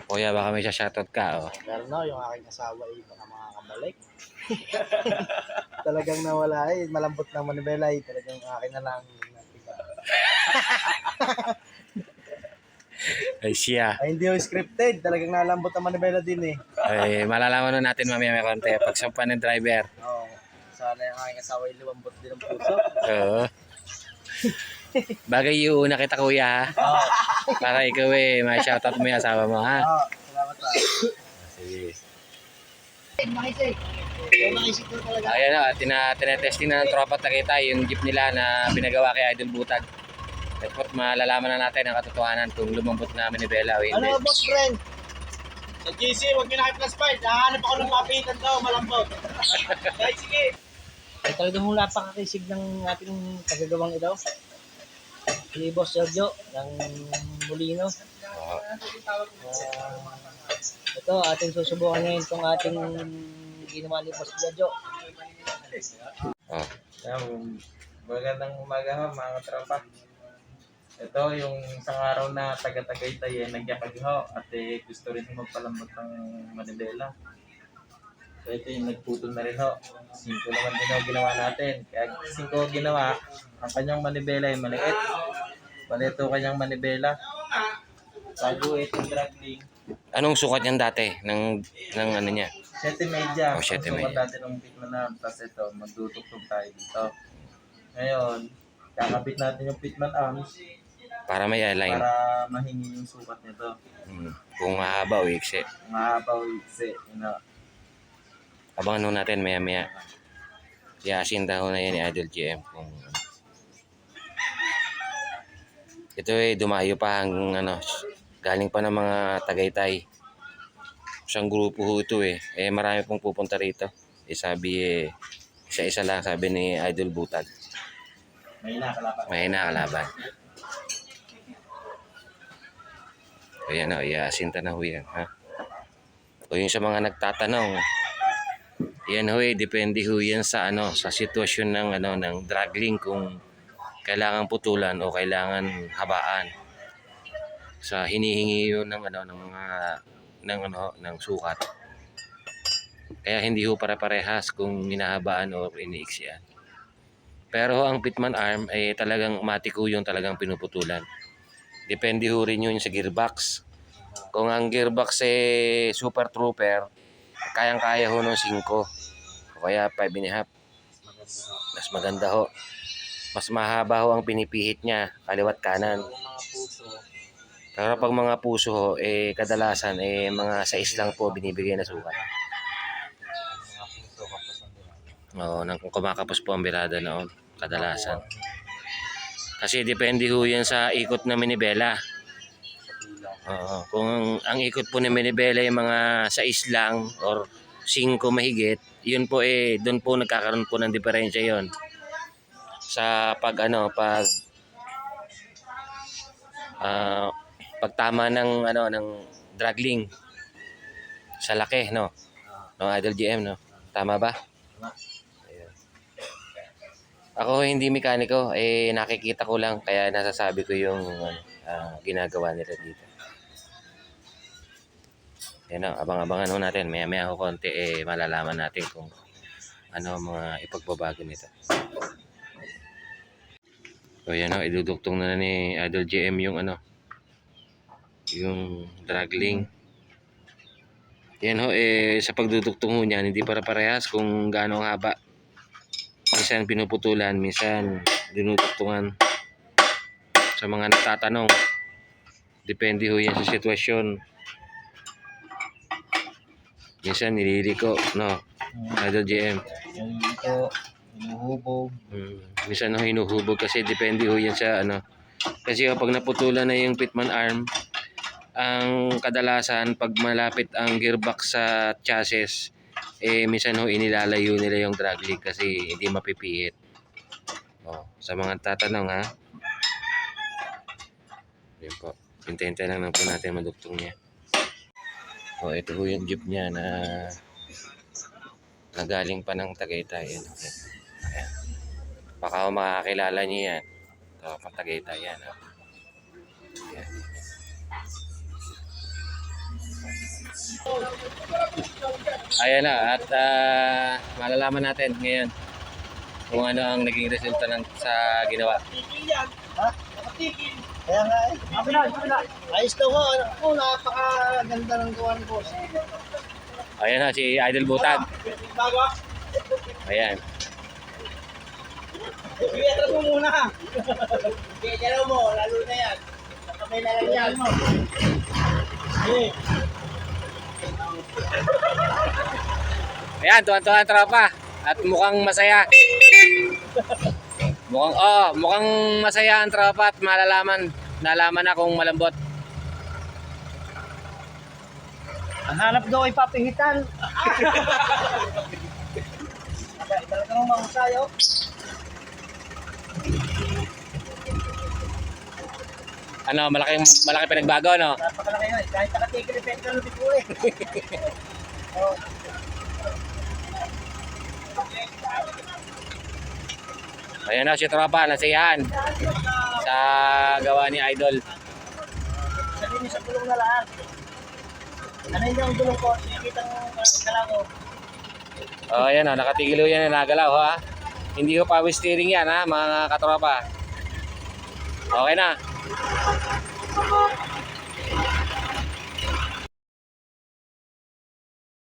Kuya, baka may shoutout ka, oh. Pero no, yung aking asawa ay baka makakabalik. Talagang nawala eh. Malambot na manibela eh. Talagang akin na lang. Ay siya. Ay, hindi yung scripted. Talagang nalambot na manibela din eh. Ay, malalaman na natin mamaya may konti. Pagsampan ng driver. Oo. Sana yung aking asawa ay lumambot din ng puso. Oo. Bagay yung una kita, kuya, ha? Oo. Para ikaw eh, may shoutout mo yung asawa mo, ha? Oo. Salamat pa. Sige. Makisig. Yung makisig ko talaga. Ayan o, tinetesting na ng tropa Tagaytay yung jeep nila na pinagawa kay Idol Butag. Dapat malalaman na natin ang katotohanan kung lumambot na manibela o hindi. Ano boss friend? Sa GC, huwag nyo na kayo plus 5. Nahanap ako ng papitan daw, malambot. Guys, sige. Ay talagang mula pa kakisig ng ating tagagawang ito. Si Boss Sergio ng Molino. Oo. Ito, ating susubukan ngayon itong ating ginawa ni Boss Sergio. Oh. Magandang umaga ho, mga tropa. Ito yung isang araw na taga-Tagaytay eh, nagyakag ho at gusto rin magpalambot ng manibela. So ito yung nagputol na rin ho. 5 naman din ho ginawa natin. Kaya 5 ginawa, ang kanyang manibela ay maliit. Palito kanyang manibela. Bago itong dragling. Anong sukat niyan dati ng ano niya? 7 media. Oh, 7 Ang media. sukat natin ng pitman na. Tapos ito, magdudugtog tayo dito. Ngayon, kakapit natin yung pitman arms Para may align. para mahingi yung sukat nito. Kung mahaba o iksi. Mahaba o iksi. Abangan nun natin maya-maya. Yasin daw na yan ni Idol GM. Kung ito eh, dumayo pa ang ano, galing pa ng mga Tagaytay. Isang grupo ho ito eh. Marami pong pupunta rito. Sabi isa-isa lang sabi ni Idol Butag. May nakalapan. May nakalaban. Ayan o, iasinta na ho yan, ha? O yung sa mga nagtatanong, yan ho depende ho yan sa ano, sa sitwasyon ng ano, ng dragling kung kailangan putulan o kailangan habaan. Sa hinihingi yun ng ano, ng mga ng sukat. Kaya hindi ho para-parehas kung hinahabaan o iniiksian. Pero ang pitman arm ay talagang matik ho yung talagang pinuputulan. Depende ho rin yun sa gearbox. Kung ang gearbox Super Trooper, kayang-kaya ho ng 5 o kaya 5.5. Mas maganda ho. Mas mahaba ho ang pinipihit niya, kaliwat kanan. Pero pag mga puso ho, kadalasan mga 6 lang po binibigay na sukat. Oo, nang kumakapos po ang birada noon, kadalasan. Kasi depende ho yan sa ikot na manibela. Oo, kung ang ikot po ng manibela ay mga 6 lang or 5 mahigit, yun po doon po nagkakaroon po ng diferensya yon. Sa pag pagtama ng ng dragling sa laki no Idol GM no, tama ba? Ayun. Ako hindi mekaniko, nakikita ko lang kaya nasasabi ko yung ginagawa nila dito. Yan o, abang-abangan ho natin, maya-maya ho konti malalaman natin kung ano mga ipagbabago nito. So yan o, iduduktong na ni Idol GM yung yung dragling. Yan ho, sa pagduduktong ho niyan, hindi para parehas kung gaano haba. Minsan pinuputulan, minsan dinuduktungan. Sa mga nagtatanong, depende ho yan sa sitwasyon. Minsan nililiko, no? Idol GM. Yung ito, hinuhubog. Minsan hinuhubog kasi depende ho yan sa Kasi kapag naputulan na yung pitman arm, ang kadalasan pag malapit ang gearbox sa chassis, minsan inilalayo nila yung dragling kasi hindi mapipihit. Sa mga tatanong ha. Yan po. Hintay-hintay lang po natin maduktong niya. Ito ho yung jeep niya na galing pa ng Tagaytay. Ayan. Baka makakilala niyo yan. Ito, pang Tagaytay yan. Ayan. Ayan na, at malalaman natin ngayon kung ano ang naging resulta ng sa ginawa. Tigil yan. Ha? Nakatigil. Kaya nga eh. Kabila. Ayos daw ko. Ako, napakaganda ng gawa ni boss. Ayan na, si Idol Butad. Bago. Ayan. Sige, atras mo muna. Sige, galaw mo. Lalo na yan. Nakamay na lang yan. Sige. Ayan, tuwan-tuwan ang tropa. At mukhang masaya. Mukhang masaya ang tropa at nalaman na kung malambot. Ang hanap daw ay papihitan. Talagang mahusay, oh. Ano, malaki pinagbago, no? Napakalaki yun. Kahit nakatigil yung petrol, hindi ko eh. Oh. Ayan na si tropa, nasiyahan sa gawa ni Idol. Sabihin sa gulong na lahat. Ano yun yung gulong ko? Nakikita mo galaw ko. Oh, ayan o, nakatigil ho yan, nagalaw ha. Hindi ko power steering yan ha, mga katropa. Okay na.